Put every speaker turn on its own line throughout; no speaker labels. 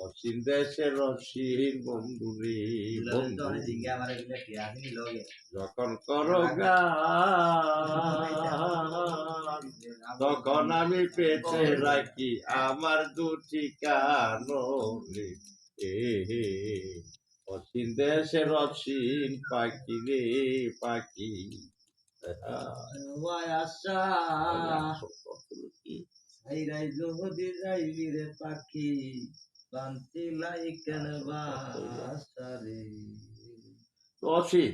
অসীম দেশের অসীম বন্ধু রে বন্ধু যখন করো গান তখন আমি পেতে রাখি আমার দুটি কানো রে অসীম দেশের অসীম পাখি রে পাখি
পাখি বান্তি লাইকান বাসারে
অসীম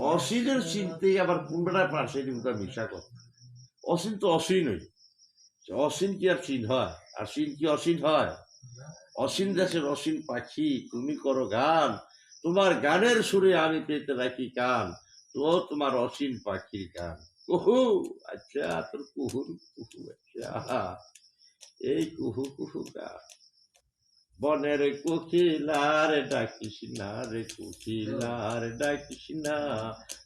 অসীনের চিনতে আবার কোনটা পাশে মিশা কথা অসীন তো অসীনই অসীন কি আর চিন হয় আর চিন কি অসীন হয় অসীন দেশের অসীন পাখি তুমি করো গান তোমার গানের সুরে আমি পেতে রাখি কান তো তোমার অসীন পাখির গান কুহু আচ্ছা তোর কুহুর কুহু আচ্ছা এই কুহু কুহু গান বনের কোকিলার ডাকিস না রে কোকিলার ডাকিস না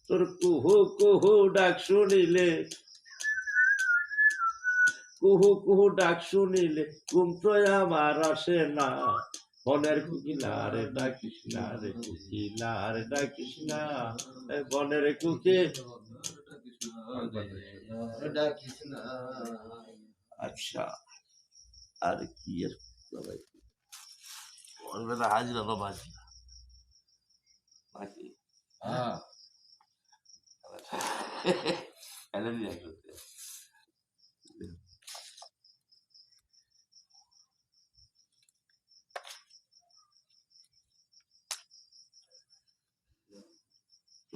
তোর কুহু কুহু ডাক শুনিলে কুহু কুহু ডাক শুনিলে ঘুম তো আমার আসে না বনের কোকিলার ডাকিস না রে কোকিলার ডাকিস না বনের কোকি আচ্ছা আর কি হাজিরা তো বাজি নাকি হ্যাঁ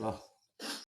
Oh.